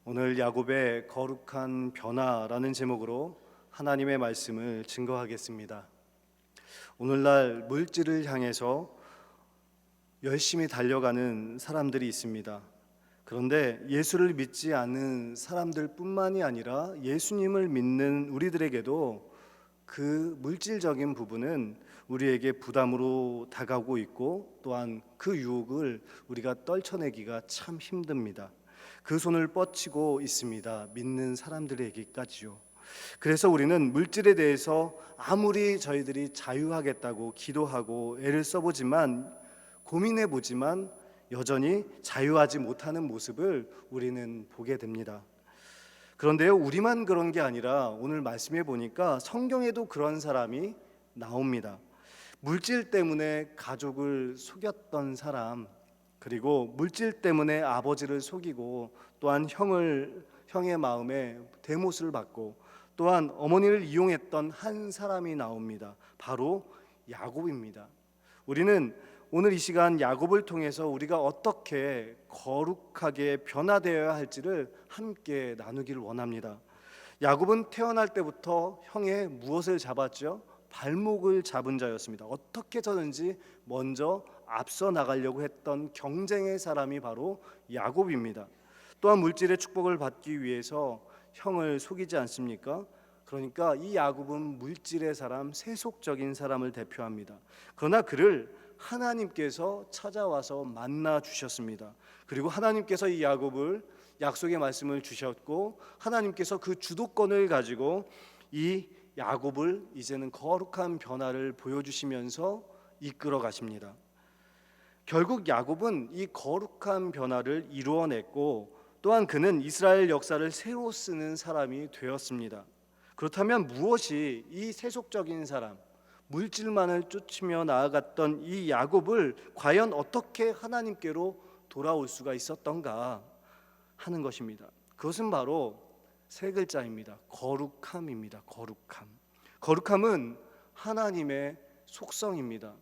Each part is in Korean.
오늘 야곱의 거룩한 변화라는 제목으로 하나님의 말씀을 증거하겠습니다. 오늘날 물질을 향해서 열심히 달려가는 사람들이 있습니다. 그런데 예수를 믿지 않는 사람들뿐만이 아니라 예수님을 믿는 우리들에게도 그 물질적인 부분은 우리에게 부담으로 다가오고 있고, 또한 그 유혹을 우리가 떨쳐내기가 참 힘듭니다. 그 손을 뻗치고 있습니다. 믿는 사람들에게까지요. 그래서 우리는 물질에 대해서 아무리 저희들이 자유하겠다고 기도하고 애를 써보지만, 고민해보지만 여전히 자유하지 못하는 모습을 우리는 보게 됩니다. 그런데요, 우리만 그런 게 아니라 오늘 말씀해 보니까 성경에도 그런 사람이 나옵니다. 물질 때문에 가족을 속였던 사람, 그리고 물질 때문에 아버지를 속이고, 또한 형의 마음에 대못을 받고, 또한 어머니를 이용했던 한 사람이 나옵니다. 바로 야곱입니다. 우리는 오늘 이 시간 야곱을 통해서 우리가 어떻게 거룩하게 변화되어야 할지를 함께 나누기를 원합니다. 야곱은 태어날 때부터 형의 무엇을 잡았죠? 발목을 잡은 자였습니다. 어떻게 저든지 먼저 앞서 나가려고 했던 경쟁의 사람이 바로 야곱입니다. 또한 물질의 축복을 받기 위해서 형을 속이지 않습니까? 그러니까 이 야곱은 물질의 사람, 세속적인 사람을 대표합니다. 그러나 그를 하나님께서 찾아와서 만나 주셨습니다. 그리고 하나님께서 이 야곱을 약속의 말씀을 주셨고, 하나님께서 그 주도권을 가지고 이 야곱을 이제는 거룩한 변화를 보여주시면서 이끌어 가십니다. 결국 야곱은 이 거룩한 변화를 이루어냈고, 또한 그는 이스라엘 역사를 새로 쓰는 사람이 되었습니다. 그렇다면 무엇이 이 세속적인 사람, 물질만을 쫓으며 나아갔던 이 야곱을 과연 어떻게 하나님께로 돌아올 수가 있었던가 하는 것입니다. 그것은 바로 세 글자입니다. 거룩함입니다. 거룩함. 거룩함은 하나님의 속성입니다.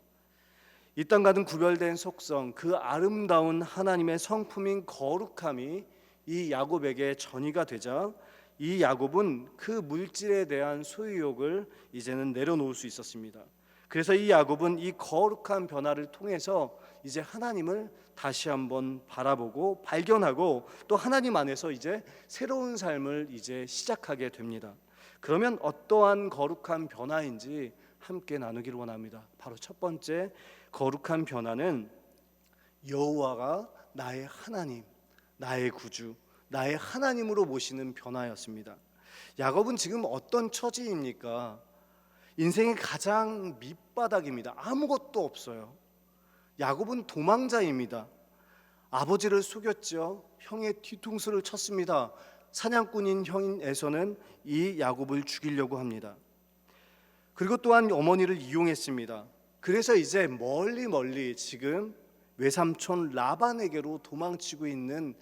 이 땅과는 구별된 속성, 그 아름다운 하나님의 성품인 거룩함이 이 야곱에게 전이가 되자 이 야곱은 그 물질에 대한 소유욕을 이제는 내려놓을 수 있었습니다. 그래서 이 야곱은 이 거룩한 변화를 통해서 이제 하나님을 다시 한번 바라보고 발견하고, 또 하나님 안에서 이제 새로운 삶을 이제 시작하게 됩니다. 그러면 어떠한 거룩한 변화인지 함께 나누기를 원합니다. 바로 첫 번째 거룩한 변화는 여호와가 나의 하나님, 나의 구주, 나의 하나님으로 모시는 변화였습니다. 야곱은 지금 어떤 처지입니까? 인생의 가장 밑바닥입니다. 아무것도 없어요. 야곱은 도망자입니다. 아버지를 속였죠. 형의 뒤통수를 쳤습니다. 사냥꾼인 형인 에서는 이 야곱을 죽이려고 합니다. 그리고 또한 어머니를 이용했습니다. 그래서 이제 멀리 지금 외삼촌 라반에게로 도망치고 있는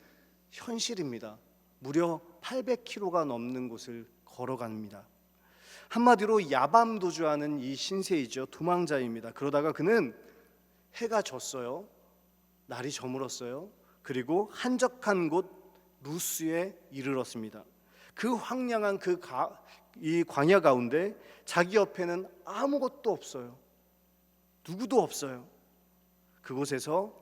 현실입니다. 무려 800km가 넘는 곳을 걸어갑니다. 한마디로 야밤도주하는 이 신세이죠. 도망자입니다. 그러다가 그는 해가 졌어요. 날이 저물었어요. 그리고 한적한 곳 루스에 이르렀습니다. 그 황량한 이 광야 가운데 자기 옆에는 아무것도 없어요. 누구도 없어요. 그곳에서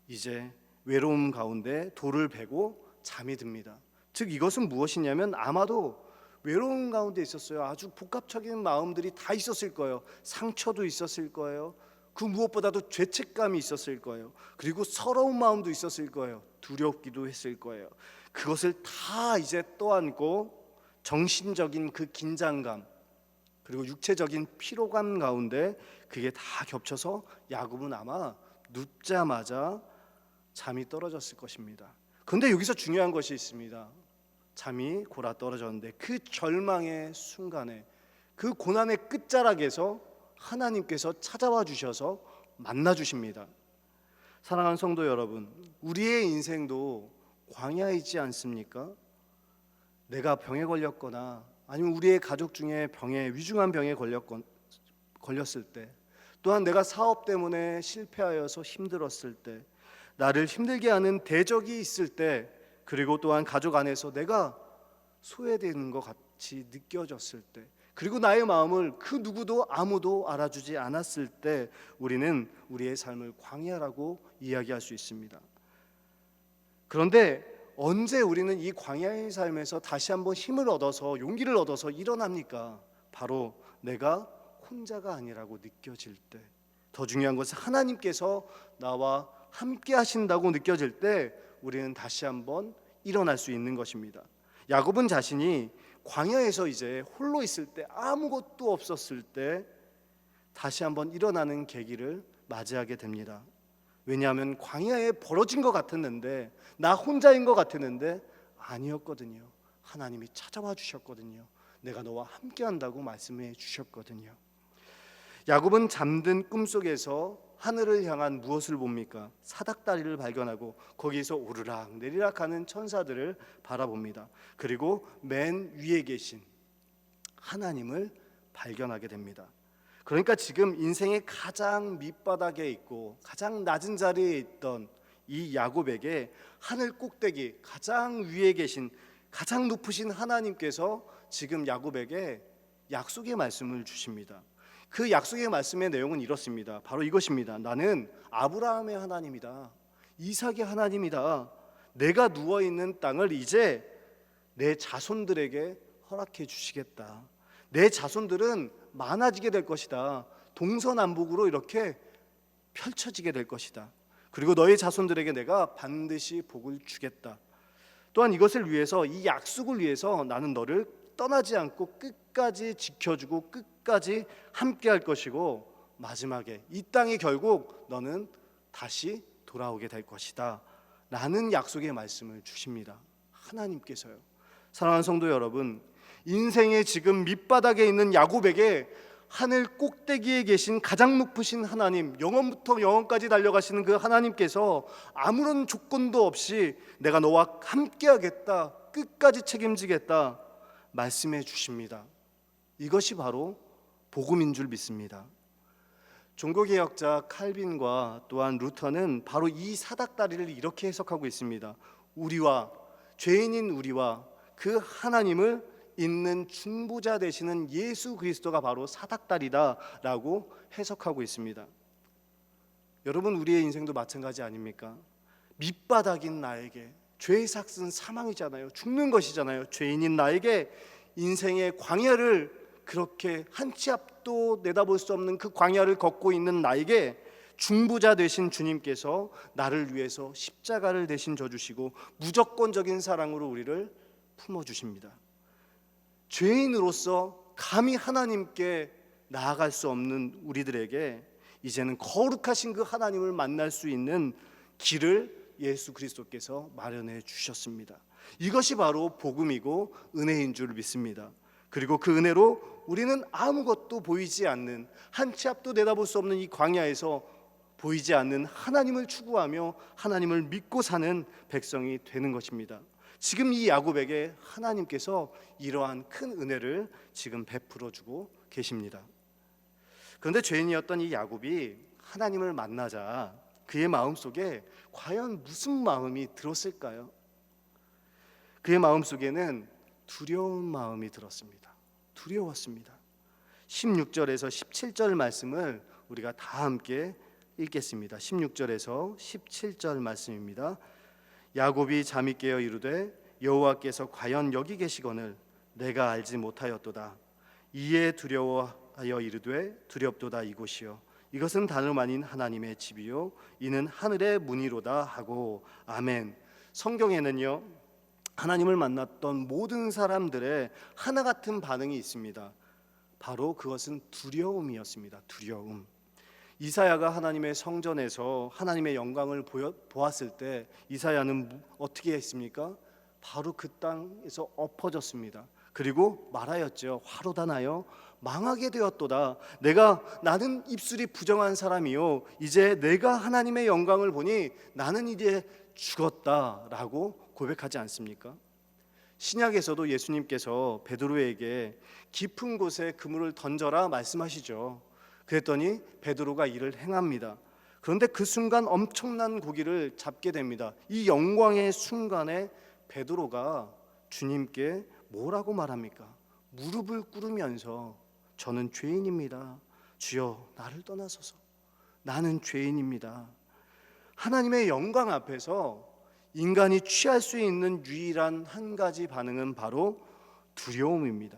이제 외로움 가운데 돌을 베고 잠이 듭니다. 즉 이것은 무엇이냐면 아마도 외로움 가운데 있었어요. 아주 복합적인 마음들이 다 있었을 거예요. 상처도 있었을 거예요. 그 무엇보다도 죄책감이 있었을 거예요. 그리고 서러운 마음도 있었을 거예요. 두렵기도 했을 거예요. 그것을 다 이제 떠안고 정신적인 그 긴장감, 그리고 육체적인 피로감 가운데 그게 다 겹쳐서 야곱은 아마 눕자마자 잠이 떨어졌을 것입니다. 그런데 여기서 중요한 것이 있습니다. 잠이 골아 떨어졌는데 그 절망의 순간에, 그 고난의 끝자락에서 하나님께서 찾아와 주셔서 만나 주십니다. 사랑하는 성도 여러분, 우리의 인생도 광야이지 않습니까? 내가 병에 걸렸거나 아니면 우리의 가족 중에 위중한 병에 걸렸을 때, 또한 내가 사업 때문에 실패하여서 힘들었을 때, 나를 힘들게 하는 대적이 있을 때, 그리고 또한 가족 안에서 내가 소외되는 것 같이 느껴졌을 때, 그리고 나의 마음을 그 누구도 아무도 알아주지 않았을 때 우리는 우리의 삶을 광야라고 이야기할 수 있습니다. 그런데 언제 우리는 이 광야의 삶에서 다시 한번 힘을 얻어서 용기를 얻어서 일어납니까? 바로 내가 혼자가 아니라고 느껴질 때, 더 중요한 것은 하나님께서 나와 함께 하신다고 느껴질 때 우리는 다시 한번 일어날 수 있는 것입니다. 야곱은 자신이 광야에서 이제 홀로 있을 때, 아무것도 없었을 때 다시 한번 일어나는 계기를 맞이하게 됩니다. 왜냐하면 광야에 벌어진 것 같았는데, 나 혼자인 것 같았는데 아니었거든요. 하나님이 찾아와 주셨거든요. 내가 너와 함께 한다고 말씀해 주셨거든요. 야곱은 잠든 꿈속에서 하늘을 향한 무엇을 봅니까? 사닥다리를 발견하고 거기서 오르락 내리락 하는 천사들을 바라봅니다. 그리고 맨 위에 계신 하나님을 발견하게 됩니다. 그러니까 지금 인생의 가장 밑바닥에 있고 가장 낮은 자리에 있던 이 야곱에게 하늘 꼭대기 가장 위에 계신 가장 높으신 하나님께서 지금 야곱에게 약속의 말씀을 주십니다. 그 약속의 말씀의 내용은 이렇습니다. 바로 이것입니다. 나는 아브라함의 하나님이다. 이삭의 하나님이다. 내가 누워있는 땅을 이제 내 자손들에게 허락해 주시겠다. 내 자손들은 많아지게 될 것이다. 동서남북으로 이렇게 펼쳐지게 될 것이다. 그리고 너의 자손들에게 내가 반드시 복을 주겠다. 또한 이것을 위해서, 이 약속을 위해서 나는 너를 떠나지 않고 끝까지 지켜주고 끝까지 함께 할 것이고, 마지막에 이 땅에 결국 너는 다시 돌아오게 될 것이다 라는 약속의 말씀을 주십니다. 하나님께서요. 사랑하는 성도 여러분, 인생의 지금 밑바닥에 있는 야곱에게 하늘 꼭대기에 계신 가장 높으신 하나님, 영원부터 영원까지 달려가시는 그 하나님께서 아무런 조건도 없이 내가 너와 함께 하겠다, 끝까지 책임지겠다 말씀해 주십니다. 이것이 바로 복음인 줄 믿습니다. 종교개혁자 칼빈과 또한 루터는 바로 이 사닥다리를 이렇게 해석하고 있습니다. 우리와, 죄인인 우리와 그 하나님을 잇는 중보자 되시는 예수 그리스도가 바로 사닥다리다라고 해석하고 있습니다. 여러분, 우리의 인생도 마찬가지 아닙니까? 밑바닥인 나에게, 죄의 삭은 사망이잖아요. 죽는 것이잖아요. 죄인인 나에게 인생의 광야를, 그렇게 한 치 앞도 내다볼 수 없는 그 광야를 걷고 있는 나에게 중보자 되신 주님께서 나를 위해서 십자가를 대신 져주시고 무조건적인 사랑으로 우리를 품어주십니다. 죄인으로서 감히 하나님께 나아갈 수 없는 우리들에게 이제는 거룩하신 그 하나님을 만날 수 있는 길을 예수 그리스도께서 마련해 주셨습니다. 이것이 바로 복음이고 은혜인 줄 믿습니다. 그리고 그 은혜로 우리는 아무것도 보이지 않는, 한 치 앞도 내다볼 수 없는 이 광야에서 보이지 않는 하나님을 추구하며 하나님을 믿고 사는 백성이 되는 것입니다. 지금 이 야곱에게 하나님께서 이러한 큰 은혜를 지금 베풀어 주고 계십니다. 그런데 죄인이었던 이 야곱이 하나님을 만나자 그의 마음속에 과연 무슨 마음이 들었을까요? 그의 마음속에는 두려운 마음이 들었습니다. 두려웠습니다. 16절에서 17절 말씀을 우리가 다 함께 읽겠습니다. 16절에서 17절 말씀입니다. 야곱이 잠이 깨어 이르되 여호와께서 과연 여기 계시거늘 내가 알지 못하였도다. 이에 두려워하여 이르되 두렵도다 이곳이요 이것은 다름 아닌 하나님의 집이요 이는 하늘의 문이로다 하고 아멘. 성경에는요, 하나님을 만났던 모든 사람들의 하나 같은 반응이 있습니다. 바로 그것은 두려움이었습니다. 두려움. 이사야가 하나님의 성전에서 하나님의 영광을 보았을 때 이사야는 어떻게 했습니까? 바로 그 땅에서 엎어졌습니다. 그리고 말하였죠. 화로다 나여 망하게 되었도다. 나는 입술이 부정한 사람이요 이제 내가 하나님의 영광을 보니 나는 이제 죽었다라고 고백하지 않습니까? 신약에서도 예수님께서 베드로에게 깊은 곳에 그물을 던져라 말씀하시죠. 그랬더니 베드로가 이를 행합니다. 그런데 그 순간 엄청난 고기를 잡게 됩니다. 이 영광의 순간에 베드로가 주님께 뭐라고 말합니까? 무릎을 꿇으면서 저는 죄인입니다. 주여 나를 떠나소서. 나는 죄인입니다. 하나님의 영광 앞에서 인간이 취할 수 있는 유일한 한 가지 반응은 바로 두려움입니다.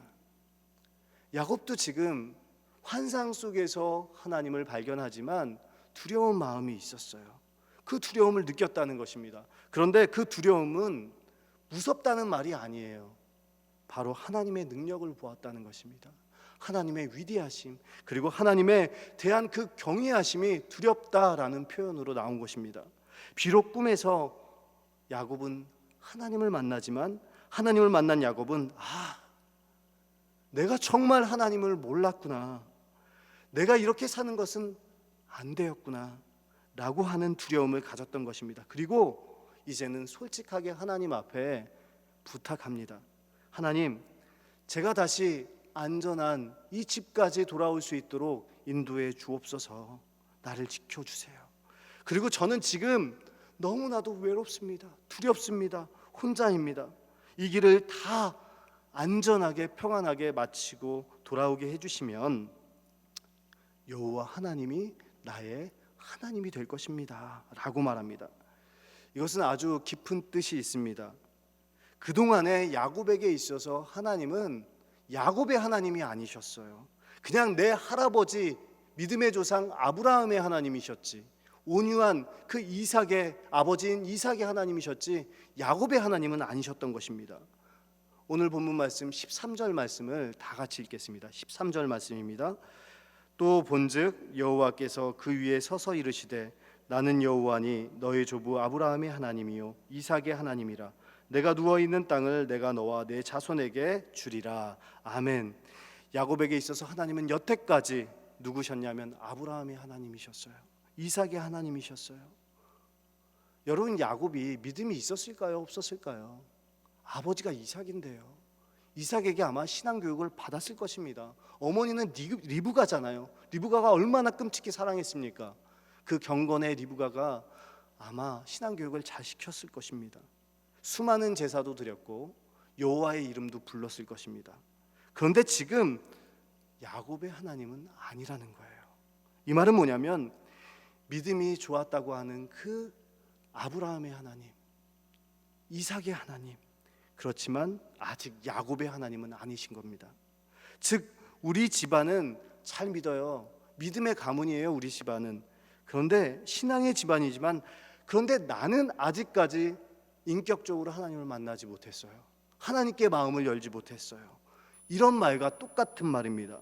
야곱도 지금 환상 속에서 하나님을 발견하지만 두려운 마음이 있었어요. 그 두려움을 느꼈다는 것입니다. 그런데 그 두려움은 무섭다는 말이 아니에요. 바로 하나님의 능력을 보았다는 것입니다. 하나님의 위대하심, 그리고 하나님에 대한 그 경외하심이 두렵다라는 표현으로 나온 것입니다. 비록 꿈에서 야곱은 하나님을 만나지만, 하나님을 만난 야곱은 내가 정말 하나님을 몰랐구나, 내가 이렇게 사는 것은 안 되었구나 라고 하는 두려움을 가졌던 것입니다. 그리고 이제는 솔직하게 하나님 앞에 부탁합니다. 하나님, 제가 다시 안전한 이 집까지 돌아올 수 있도록 인도해 주옵소서. 나를 지켜주세요. 그리고 저는 지금 너무나도 외롭습니다. 두렵습니다. 혼자입니다. 이 길을 다 안전하게 평안하게 마치고 돌아오게 해주시면 여호와 하나님이 나의 하나님이 될 것입니다 라고 말합니다. 이것은 아주 깊은 뜻이 있습니다. 그동안에 야곱에게 있어서 하나님은 야곱의 하나님이 아니셨어요. 그냥 내 할아버지 믿음의 조상 아브라함의 하나님이셨지, 온유한 그 이삭의 아버지인 이삭의 하나님이셨지 야곱의 하나님은 아니셨던 것입니다. 오늘 본문 말씀 13절 말씀을 다 같이 읽겠습니다. 13절 말씀입니다. 또 본즉 여호와께서 그 위에 서서 이르시되 나는 여호와니 너의 조부 아브라함의 하나님이요 이삭의 하나님이라. 내가 누워있는 땅을 내가 너와 내 자손에게 주리라. 아멘. 야곱에게 있어서 하나님은 여태까지 누구셨냐면 아브라함의 하나님이셨어요. 이삭의 하나님이셨어요. 여러분, 야곱이 믿음이 있었을까요? 없었을까요? 아버지가 이삭인데요. 이삭에게 아마 신앙교육을 받았을 것입니다. 어머니는 리브가잖아요. 리브가가 얼마나 끔찍히 사랑했습니까? 그 경건의 리브가가 아마 신앙교육을 잘 시켰을 것입니다. 수많은 제사도 드렸고 여호와의 이름도 불렀을 것입니다. 그런데 지금 야곱의 하나님은 아니라는 거예요. 이 말은 뭐냐면 믿음이 좋았다고 하는 그 아브라함의 하나님, 이삭의 하나님, 그렇지만 아직 야곱의 하나님은 아니신 겁니다. 즉 우리 집안은 잘 믿어요. 믿음의 가문이에요, 우리 집안은. 그런데 신앙의 집안이지만 그런데 나는 아직까지 인격적으로 하나님을 만나지 못했어요. 하나님께 마음을 열지 못했어요. 이런 말과 똑같은 말입니다.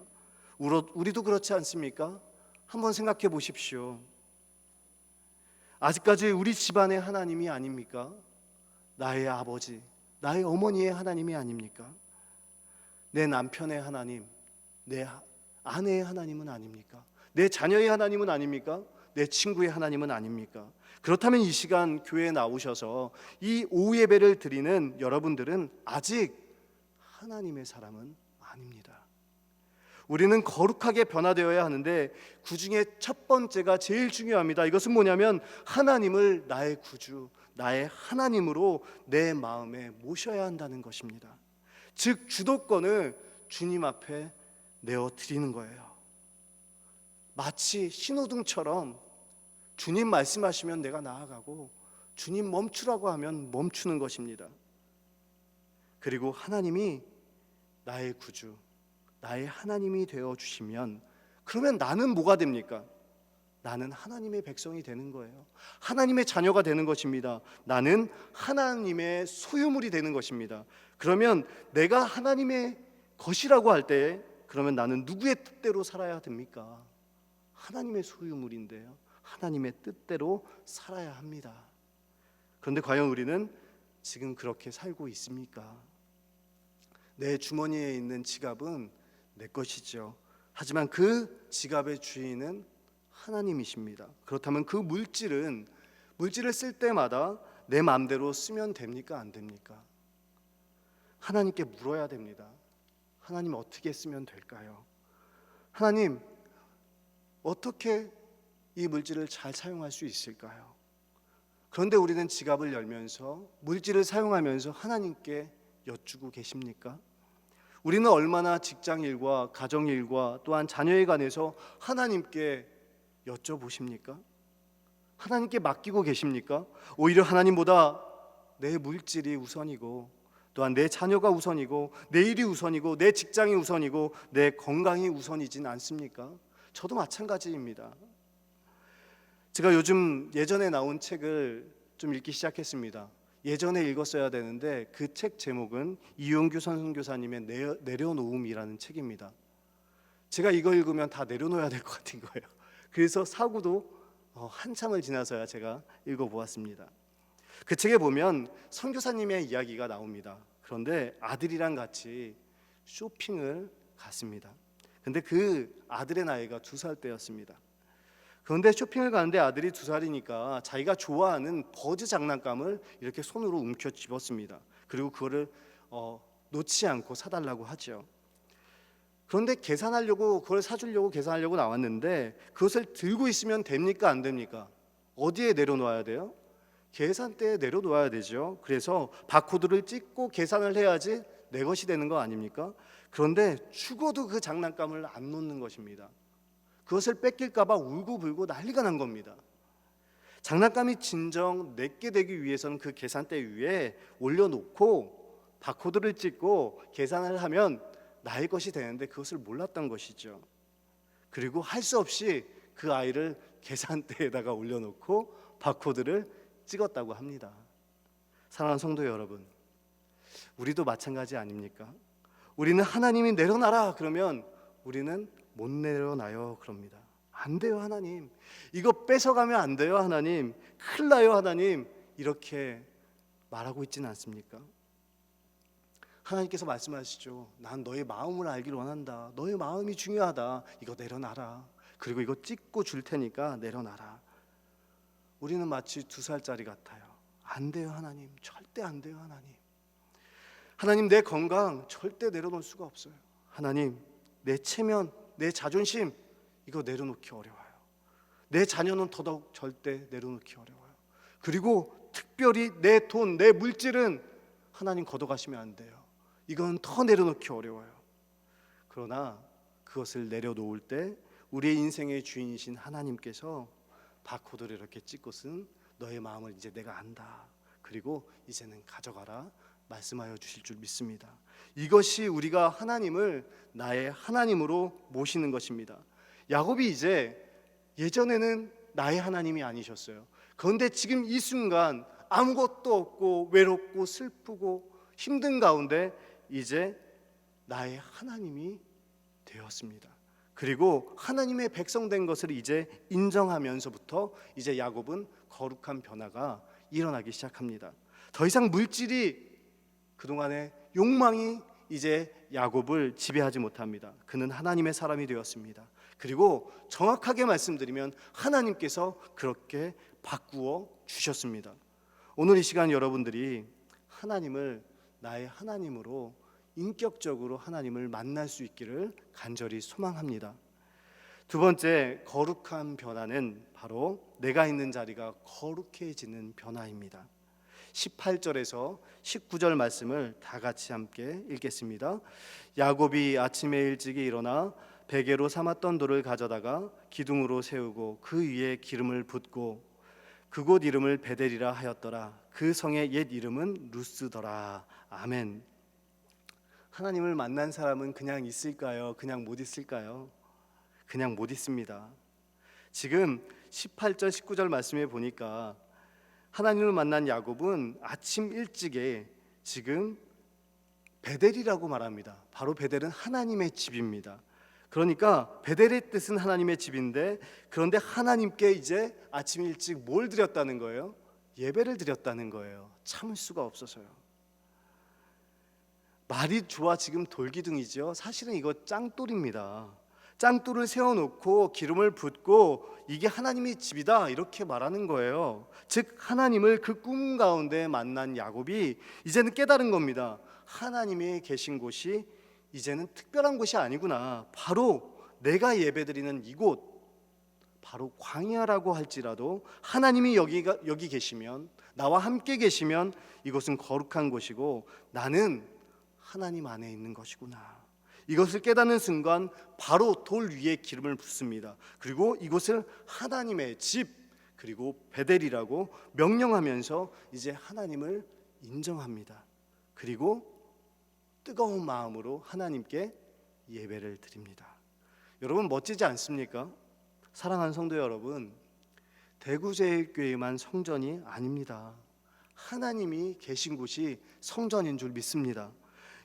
우리도 그렇지 않습니까? 한번 생각해 보십시오. 아직까지 우리 집안의 하나님이 아닙니까? 나의 아버지, 나의 어머니의 하나님이 아닙니까? 내 남편의 하나님, 내 아내의 하나님은 아닙니까? 내 자녀의 하나님은 아닙니까? 내 친구의 하나님은 아닙니까? 그렇다면 이 시간 교회에 나오셔서 이 오후 예배를 드리는 여러분들은 아직 하나님의 사람은 아닙니다. 우리는 거룩하게 변화되어야 하는데 그 중에 첫 번째가 제일 중요합니다. 이것은 뭐냐면 하나님을 나의 구주, 나의 하나님으로 내 마음에 모셔야 한다는 것입니다. 즉 주도권을 주님 앞에 내어드리는 거예요. 마치 신호등처럼 주님 말씀하시면 내가 나아가고 주님 멈추라고 하면 멈추는 것입니다. 그리고 하나님이 나의 구주, 나의 하나님이 되어주시면 그러면 나는 뭐가 됩니까? 나는 하나님의 백성이 되는 거예요. 하나님의 자녀가 되는 것입니다. 나는 하나님의 소유물이 되는 것입니다. 그러면 내가 하나님의 것이라고 할 때 그러면 나는 누구의 뜻대로 살아야 됩니까? 하나님의 소유물인데요. 하나님의 뜻대로 살아야 합니다. 그런데 과연 우리는 지금 그렇게 살고 있습니까? 내 주머니에 있는 지갑은 내 것이죠. 하지만 그 지갑의 주인은 하나님이십니다. 그렇다면 그 물질을 쓸 때마다 내 마음대로 쓰면 됩니까? 안 됩니까? 하나님께 물어야 됩니다. 하나님 어떻게 쓰면 될까요? 하나님 어떻게 이 물질을 잘 사용할 수 있을까요? 그런데 우리는 지갑을 열면서 물질을 사용하면서 하나님께 여쭈고 계십니까? 우리는 얼마나 직장 일과 가정 일과 또한 자녀에 관해서 하나님께 여쭤보십니까? 하나님께 맡기고 계십니까? 오히려 하나님보다 내 물질이 우선이고 또한 내 자녀가 우선이고 내 일이 우선이고 내 직장이 우선이고 내 건강이 우선이진 않습니까? 저도 마찬가지입니다. 제가 요즘 예전에 나온 책을 좀 읽기 시작했습니다. 예전에 읽었어야 되는데 그 책 제목은 이용규 선교사님의 내려놓음이라는 책입니다. 제가 이거 읽으면 다 내려놓아야 될 것 같은 거예요. 그래서 사고도 한참을 지나서야 제가 읽어보았습니다. 그 책에 보면 선교사님의 이야기가 나옵니다. 그런데 아들이랑 같이 쇼핑을 갔습니다. 근데 그 아들의 나이가 2살 때였습니다. 그런데 쇼핑을 가는데 아들이 2살이니까 자기가 좋아하는 버즈 장난감을 이렇게 손으로 움켜 집었습니다. 그리고 그거를 놓지 않고 사달라고 하죠. 그런데 계산하려고, 그걸 사주려고 계산하려고 나왔는데 그것을 들고 있으면 됩니까 안 됩니까? 어디에 내려놓아야 돼요? 계산대에 내려놓아야 되죠. 그래서 바코드를 찍고 계산을 해야지 내 것이 되는 거 아닙니까? 그런데 죽어도 그 장난감을 안 놓는 것입니다. 그것을 뺏길까 봐 울고불고 난리가 난 겁니다. 장난감이 진정 내게 되기 위해서는 그 계산대 위에 올려놓고 바코드를 찍고 계산을 하면 나의 것이 되는데 그것을 몰랐던 것이죠. 그리고 할 수 없이 그 아이를 계산대에다가 올려놓고 바코드를 찍었다고 합니다. 사랑하는 성도 여러분, 우리도 마찬가지 아닙니까? 우리는 하나님이 내려놔라 그러면 우리는 못 내려놔요 그럽니다. 안 돼요 하나님, 이거 뺏어가면 안 돼요 하나님, 큰일 나요 하나님, 이렇게 말하고 있지는 않습니까? 하나님께서 말씀하시죠. 난 너의 마음을 알기를 원한다. 너의 마음이 중요하다. 이거 내려놔라. 그리고 이거 찍고 줄 테니까 내려놔라. 우리는 마치 2살짜리 같아요. 안 돼요 하나님, 절대 안 돼요 하나님. 하나님, 내 건강 절대 내려놓을 수가 없어요. 하나님, 내 체면, 내 자존심, 이거 내려놓기 어려워요. 내 자녀는 더더욱 절대 내려놓기 어려워요. 그리고 특별히 내 돈, 내 물질은 하나님 걷어가시면 안 돼요. 이건 더 내려놓기 어려워요. 그러나 그것을 내려놓을 때 우리의 인생의 주인이신 하나님께서 바코드를 이렇게 찍고선 너의 마음을 이제 내가 안다. 그리고 이제는 가져가라 말씀하여 주실 줄 믿습니다. 이것이 우리가 하나님을 나의 하나님으로 모시는 것입니다. 야곱이 이제 예전에는 나의 하나님이 아니셨어요. 그런데 지금 이 순간 아무것도 없고 외롭고 슬프고 힘든 가운데 이제 나의 하나님이 되었습니다. 그리고 하나님의 백성 된 것을 이제 인정하면서부터 이제 야곱은 거룩한 변화가 일어나기 시작합니다. 더 이상 물질이, 그동안의 욕망이 이제 야곱을 지배하지 못합니다. 그는 하나님의 사람이 되었습니다. 그리고 정확하게 말씀드리면 하나님께서 그렇게 바꾸어 주셨습니다. 오늘 이 시간 여러분들이 하나님을 나의 하나님으로 인격적으로 하나님을 만날 수 있기를 간절히 소망합니다. 두 번째 거룩한 변화는 바로 내가 있는 자리가 거룩해지는 변화입니다. 18절에서 19절 말씀을 다 같이 함께 읽겠습니다. 야곱이 아침에 일찍이 일어나 베개로 삼았던 돌을 가져다가 기둥으로 세우고 그 위에 기름을 붓고 그곳 이름을 베델이라 하였더라. 그 성의 옛 이름은 루스더라. 아멘. 하나님을 만난 사람은 그냥 있을까요? 그냥 못 있을까요? 그냥 못 있습니다. 지금 18절 19절 말씀에 보니까 하나님을 만난 야곱은 아침 일찍에 지금 베델이라고 말합니다. 바로 베델은 하나님의 집입니다. 그러니까 베델의 뜻은 하나님의 집인데, 그런데 하나님께 이제 아침 일찍 뭘 드렸다는 거예요? 예배를 드렸다는 거예요. 참을 수가 없어서요. 말이 좋아 지금 돌기둥이죠. 사실은 이거 짱돌입니다. 짱돌을 세워놓고 기름을 붓고 이게 하나님의 집이다 이렇게 말하는 거예요. 즉 하나님을 그 꿈 가운데 만난 야곱이 이제는 깨달은 겁니다. 하나님이 계신 곳이 이제는 특별한 곳이 아니구나. 바로 내가 예배드리는 이곳, 바로 광야라고 할지라도 하나님이 여기 계시면, 나와 함께 계시면 이곳은 거룩한 곳이고 나는 하나님 안에 있는 것이구나. 이것을 깨닫는 순간 바로 돌 위에 기름을 붓습니다. 그리고 이곳을 하나님의 집, 그리고 베델이라고 명령하면서 이제 하나님을 인정합니다. 그리고 뜨거운 마음으로 하나님께 예배를 드립니다. 여러분, 멋지지 않습니까? 사랑하는 성도 여러분, 대구제일교회만 성전이 아닙니다. 하나님이 계신 곳이 성전인 줄 믿습니다.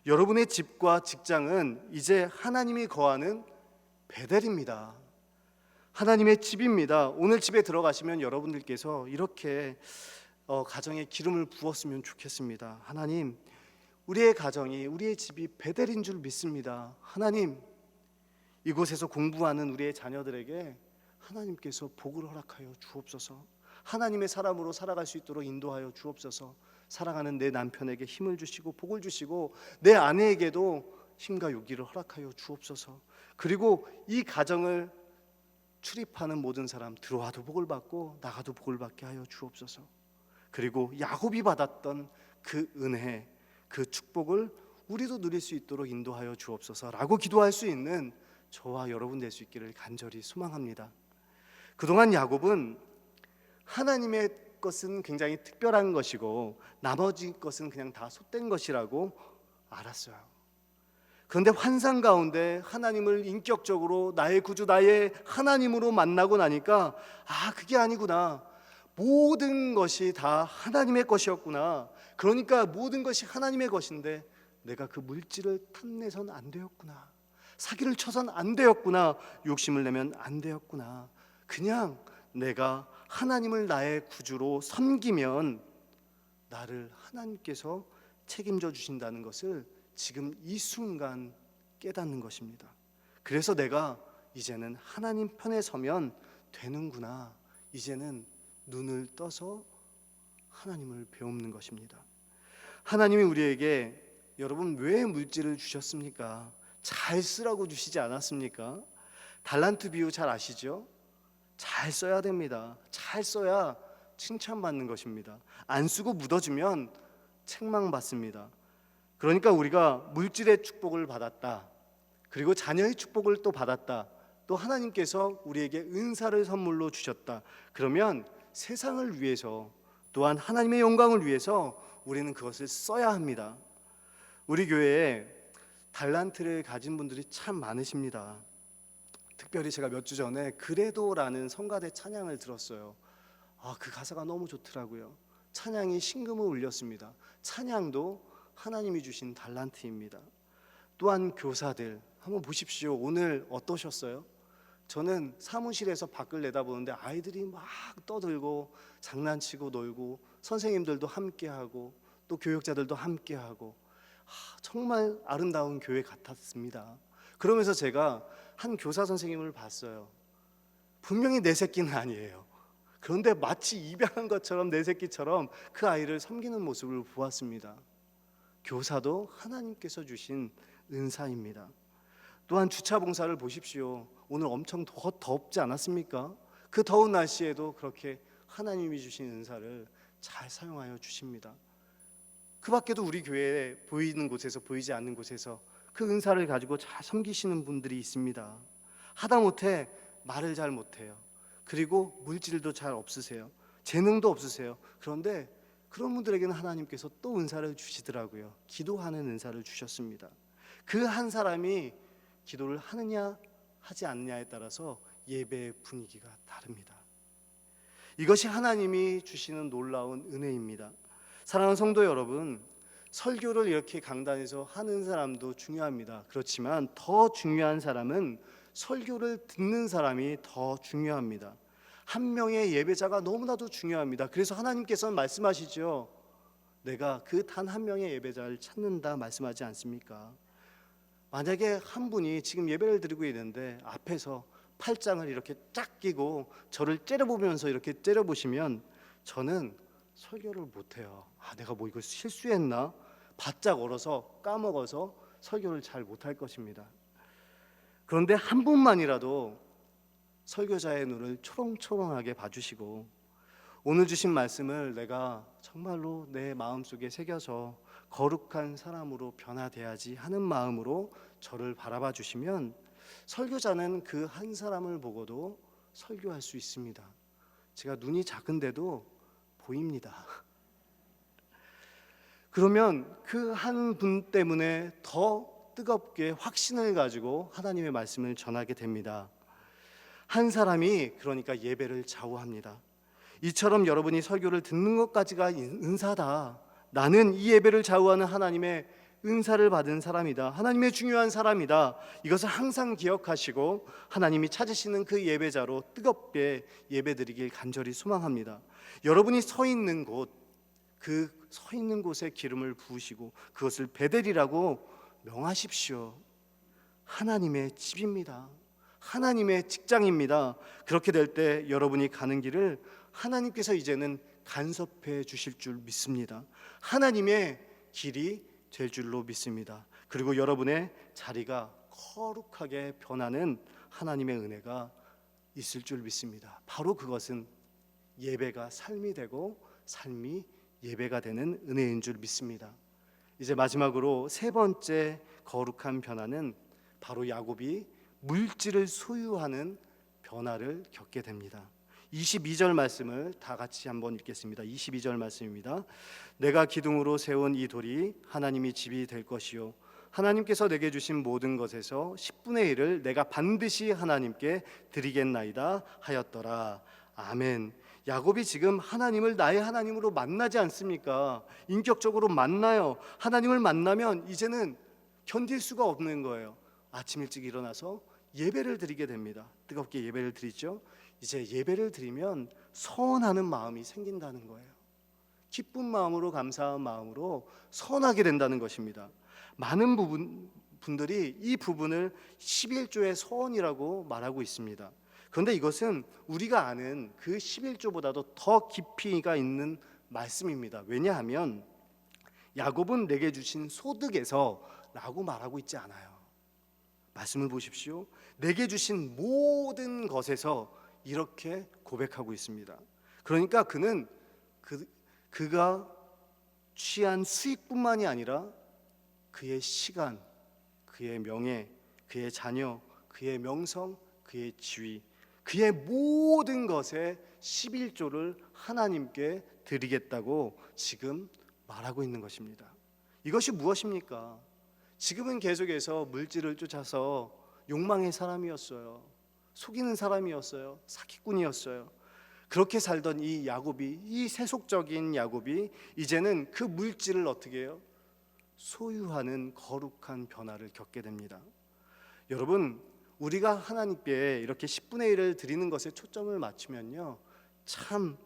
여러분의 집과 직장은 이제 하나님이 거하는 베델입니다. 하나님의 집입니다. 오늘 집에 들어가시면 여러분들께서 이렇게 가정에 기름을 부었으면 좋겠습니다. 하나님, 우리의 가정이, 우리의 집이 베델인 줄 믿습니다. 하나님, 이곳에서 공부하는 우리의 자녀들에게 하나님께서 복을 허락하여 주옵소서. 하나님의 사람으로 살아갈 수 있도록 인도하여 주옵소서. 사랑하는 내 남편에게 힘을 주시고 복을 주시고 내 아내에게도 힘과 용기를 허락하여 주옵소서. 그리고 이 가정을 출입하는 모든 사람, 들어와도 복을 받고 나가도 복을 받게 하여 주옵소서. 그리고 야곱이 받았던 그 은혜, 그 축복을 우리도 누릴 수 있도록 인도하여 주옵소서라고 기도할 수 있는 저와 여러분 될 수 있기를 간절히 소망합니다. 그동안 야곱은 하나님의 것은 굉장히 특별한 것이고 나머지 것은 그냥 다 헛된 것이라고 알았어요. 그런데 환상 가운데 하나님을 인격적으로 나의 구주, 나의 하나님으로 만나고 나니까 그게 아니구나. 모든 것이 다 하나님의 것이었구나. 그러니까 모든 것이 하나님의 것인데 내가 그 물질을 탐내선 안 되었구나. 사기를 쳐선 안 되었구나. 욕심을 내면 안 되었구나. 그냥 내가 하나님을 나의 구주로 섬기면 나를 하나님께서 책임져 주신다는 것을 지금 이 순간 깨닫는 것입니다. 그래서 내가 이제는 하나님 편에 서면 되는구나. 이제는 눈을 떠서 하나님을 배우는 것입니다. 하나님이 우리에게, 여러분, 왜 물질을 주셨습니까? 잘 쓰라고 주시지 않았습니까? 달란트 비유 잘 아시죠? 잘 써야 됩니다. 잘 써야 칭찬받는 것입니다. 안 쓰고 묻어주면 책망받습니다. 그러니까 우리가 물질의 축복을 받았다, 그리고 자녀의 축복을 또 받았다, 또 하나님께서 우리에게 은사를 선물로 주셨다. 그러면 세상을 위해서, 또한 하나님의 영광을 위해서 우리는 그것을 써야 합니다. 우리 교회에 달란트를 가진 분들이 참 많으십니다. 특별히 제가 몇 주 전에 그래도라는 성가대 찬양을 들었어요. 그 가사가 너무 좋더라고요. 찬양이 신금을 울렸습니다. 찬양도 하나님이 주신 달란트입니다. 또한 교사들 한번 보십시오. 오늘 어떠셨어요? 저는 사무실에서 밖을 내다보는데 아이들이 막 떠들고 장난치고 놀고 선생님들도 함께하고 또 교육자들도 함께하고 정말 아름다운 교회 같았습니다. 그러면서 제가 한 교사 선생님을 봤어요. 분명히 내 새끼는 아니에요. 그런데 마치 입양한 것처럼 내 새끼처럼 그 아이를 섬기는 모습을 보았습니다. 교사도 하나님께서 주신 은사입니다. 또한 주차 봉사를 보십시오. 오늘 엄청 덥지 않았습니까? 그 더운 날씨에도 그렇게 하나님이 주신 은사를 잘 사용하여 주십니다. 그 밖에도 우리 교회에 보이는 곳에서 보이지 않는 곳에서 그 은사를 가지고 잘 섬기시는 분들이 있습니다. 하다못해 말을 잘 못해요. 그리고 물질도 잘 없으세요. 재능도 없으세요. 그런데 그런 분들에게는 하나님께서 또 은사를 주시더라고요. 기도하는 은사를 주셨습니다. 그 한 사람이 기도를 하느냐 하지 않느냐에 따라서 예배의 분위기가 다릅니다. 이것이 하나님이 주시는 놀라운 은혜입니다. 사랑하는 성도 여러분, 설교를 이렇게 강단에서 하는 사람도 중요합니다. 그렇지만 더 중요한 사람은 설교를 듣는 사람이 더 중요합니다. 한 명의 예배자가 너무나도 중요합니다. 그래서 하나님께서는 말씀하시죠. 내가 그 단 한 명의 예배자를 찾는다 말씀하지 않습니까? 만약에 한 분이 지금 예배를 드리고 있는데 앞에서 팔짱을 이렇게 쫙 끼고 저를 째려보면서 이렇게 째려보시면 저는 설교를 못해요. 내가 뭐 이걸 실수했나? 바짝 얼어서 까먹어서 설교를 잘 못할 것입니다. 그런데 한 분만이라도 설교자의 눈을 초롱초롱하게 봐주시고 오늘 주신 말씀을 내가 정말로 내 마음속에 새겨서 거룩한 사람으로 변화돼야지 하는 마음으로 저를 바라봐 주시면 설교자는 그 한 사람을 보고도 설교할 수 있습니다. 제가 눈이 작은데도 보입니다. 그러면 그 한 분 때문에 더 뜨겁게 확신을 가지고 하나님의 말씀을 전하게 됩니다. 한 사람이 그러니까 예배를 좌우합니다. 이처럼 여러분이 설교를 듣는 것까지가 은사다. 나는 이 예배를 좌우하는 하나님의 은사를 받은 사람이다. 하나님의 중요한 사람이다. 이것을 항상 기억하시고 하나님이 찾으시는 그 예배자로 뜨겁게 예배드리길 간절히 소망합니다. 여러분이 서 있는 곳, 그 서 있는 곳에 기름을 부으시고 그것을 베델이라고 명하십시오. 하나님의 집입니다. 하나님의 직장입니다. 그렇게 될 때 여러분이 가는 길을 하나님께서 이제는 간섭해 주실 줄 믿습니다. 하나님의 길이 될 줄로 믿습니다. 그리고 여러분의 자리가 거룩하게 변하는 하나님의 은혜가 있을 줄 믿습니다. 바로 그것은 예배가 삶이 되고 삶이 예배가 되는 은혜인 줄 믿습니다. 이제 마지막으로 세 번째 거룩한 변화는 바로 야곱이 물질을 소유하는 변화를 겪게 됩니다. 22절 말씀을 다 같이 한번 읽겠습니다. 22절 말씀입니다. 내가 기둥으로 세운 이 돌이 하나님이 집이 될 것이요 하나님께서 내게 주신 모든 것에서 10분의 1을 내가 반드시 하나님께 드리겠나이다 하였더라. 아멘. 야곱이 지금 하나님을 나의 하나님으로 만나지 않습니까? 인격적으로 만나요. 하나님을 만나면 이제는 견딜 수가 없는 거예요. 아침 일찍 일어나서 예배를 드리게 됩니다. 뜨겁게 예배를 드리죠. 이제 예배를 드리면 서원하는 마음이 생긴다는 거예요. 기쁜 마음으로 감사한 마음으로 서원하게 된다는 것입니다. 많은 분들이 이 부분을 11조의 서원이라고 말하고 있습니다. 그런데 이것은 우리가 아는 그 11조보다도 더 깊이가 있는 말씀입니다. 왜냐하면 야곱은 내게 주신 소득에서 라고 말하고 있지 않아요. 말씀을 보십시오. 내게 주신 모든 것에서 이렇게 고백하고 있습니다. 그러니까 그는 그가 취한 수익뿐만이 아니라 그의 시간, 그의 명예, 그의 자녀, 그의 명성, 그의 지위, 그의 모든 것에 11조를 하나님께 드리겠다고 지금 말하고 있는 것입니다. 이것이 무엇입니까? 지금은 계속해서 물질을 쫓아서 욕망의 사람이었어요. 속이는 사람이었어요. 사기꾼이었어요. 그렇게 살던 이 야곱이, 이 세속적인 야곱이 이제는 그 물질을 어떻게 해요? 소유하는 거룩한 변화를 겪게 됩니다. 여러분, 우리가 하나님께 이렇게 10분의 1을 드리는 것에 초점을 맞추면요, 참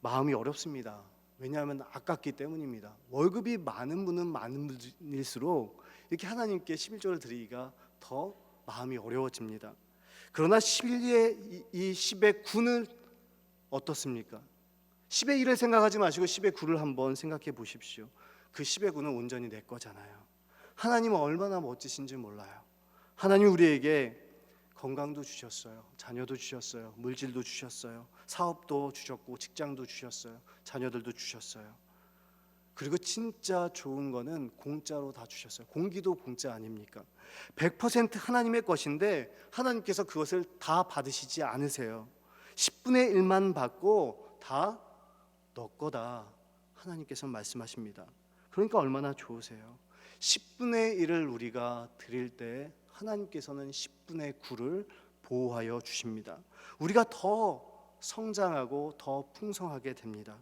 마음이 어렵습니다. 왜냐하면 아깝기 때문입니다. 월급이 많은 분은 많은 분일수록 이렇게 하나님께 11조를 드리기가 더 마음이 어려워집니다. 그러나 11의 이 10의 9는 어떻습니까? 10의 1을 생각하지 마시고 10의 9를 한번 생각해 보십시오. 그 10의 9는 온전히 내 거잖아요. 하나님은 얼마나 멋지신지 몰라요. 하나님 우리에게 건강도 주셨어요. 자녀도 주셨어요. 물질도 주셨어요. 사업도 주셨고 직장도 주셨어요. 자녀들도 주셨어요. 그리고 진짜 좋은 거는 공짜로 다 주셨어요. 공기도 공짜 아닙니까? 100% 하나님의 것인데 하나님께서 그것을 다 받으시지 않으세요. 10분의 1만 받고 다 너 거다 하나님께서 말씀하십니다. 그러니까 얼마나 좋으세요. 10분의 1을 우리가 드릴 때 하나님께서는 10분의 9를 보호하여 주십니다. 우리가 더 성장하고 더 풍성하게 됩니다.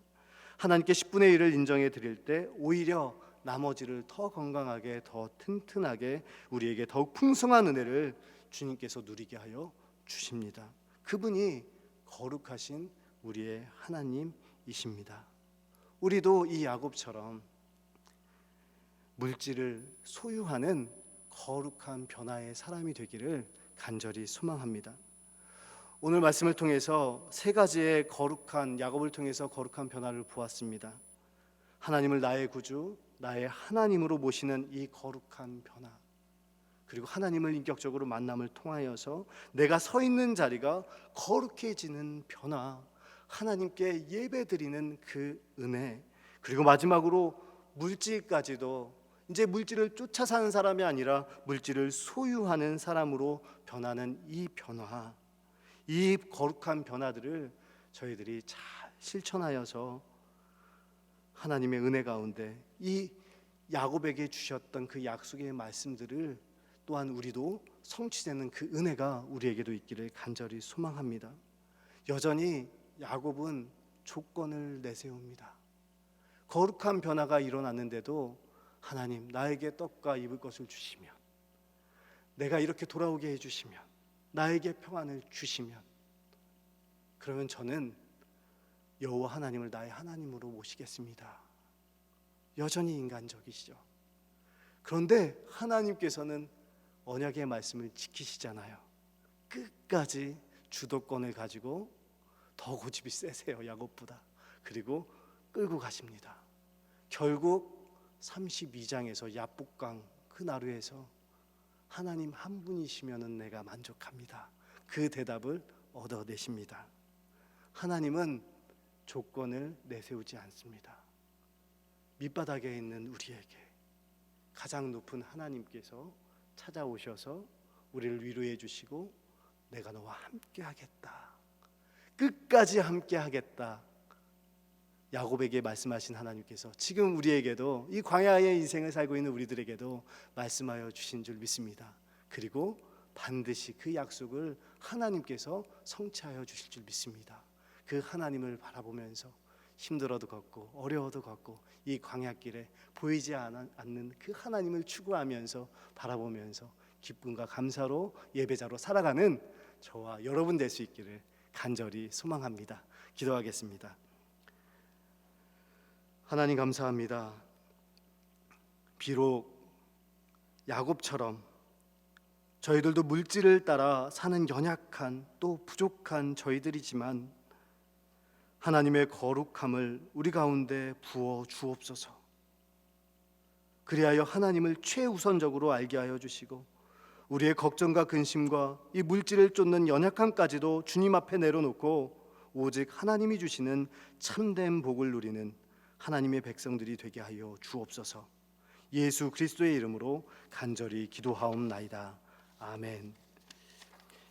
하나님께 10분의 1을 인정해 드릴 때 오히려 나머지를 더 건강하게, 더 튼튼하게 우리에게 더욱 풍성한 은혜를 주님께서 누리게 하여 주십니다. 그분이 거룩하신 우리의 하나님이십니다. 우리도 이 야곱처럼 물질을 소유하는 거룩한 변화의 사람이 되기를 간절히 소망합니다. 오늘 말씀을 통해서 세 가지의 거룩한, 야곱을 통해서 거룩한 변화를 보았습니다. 하나님을 나의 구주, 나의 하나님으로 모시는 이 거룩한 변화, 그리고 하나님을 인격적으로 만남을 통하여서 내가 서 있는 자리가 거룩해지는 변화, 하나님께 예배드리는 그 은혜, 그리고 마지막으로 물질까지도 이제 물질을 쫓아 사는 사람이 아니라 물질을 소유하는 사람으로 변하는 이 변화, 이 거룩한 변화들을 저희들이 잘 실천하여서 하나님의 은혜 가운데 이 야곱에게 주셨던 그 약속의 말씀들을 또한 우리도 성취되는 그 은혜가 우리에게도 있기를 간절히 소망합니다. 여전히 야곱은 조건을 내세웁니다. 거룩한 변화가 일어났는데도 하나님, 나에게 떡과 입을 것을 주시면, 내가 이렇게 돌아오게 해주시면, 나에게 평안을 주시면, 그러면 저는 여호와 하나님을 나의 하나님으로 모시겠습니다. 여전히 인간적이시죠. 그런데 하나님께서는 언약의 말씀을 지키시잖아요. 끝까지 주도권을 가지고 더 고집이 세세요, 야곱보다. 그리고 끌고 가십니다. 결국 32장에서 야복강 그 나루에서 하나님 한 분이시면은 내가 만족합니다, 그 대답을 얻어내십니다. 하나님은 조건을 내세우지 않습니다. 밑바닥에 있는 우리에게 가장 높은 하나님께서 찾아오셔서 우리를 위로해 주시고, 내가 너와 함께 하겠다, 끝까지 함께 하겠다, 야곱에게 말씀하신 하나님께서 지금 우리에게도, 이 광야의 인생을 살고 있는 우리들에게도 말씀하여 주신 줄 믿습니다. 그리고 반드시 그 약속을 하나님께서 성취하여 주실 줄 믿습니다. 그 하나님을 바라보면서 힘들어도 걷고 어려워도 걷고 이 광야길에 보이지 않는 그 하나님을 추구하면서 바라보면서 기쁨과 감사로 예배자로 살아가는 저와 여러분 될 수 있기를 간절히 소망합니다. 기도하겠습니다. 하나님 감사합니다. 비록 야곱처럼 저희들도 물질을 따라 사는 연약한 또 부족한 저희들이지만 하나님의 거룩함을 우리 가운데 부어 주옵소서. 그리하여 하나님을 최우선적으로 알게 하여 주시고 우리의 걱정과 근심과 이 물질을 쫓는 연약함까지도 주님 앞에 내려놓고 오직 하나님이 주시는 참된 복을 누리는 하나님의 백성들이 되게 하여 주옵소서. 예수 그리스도의 이름으로 간절히 기도하옵나이다. 아멘.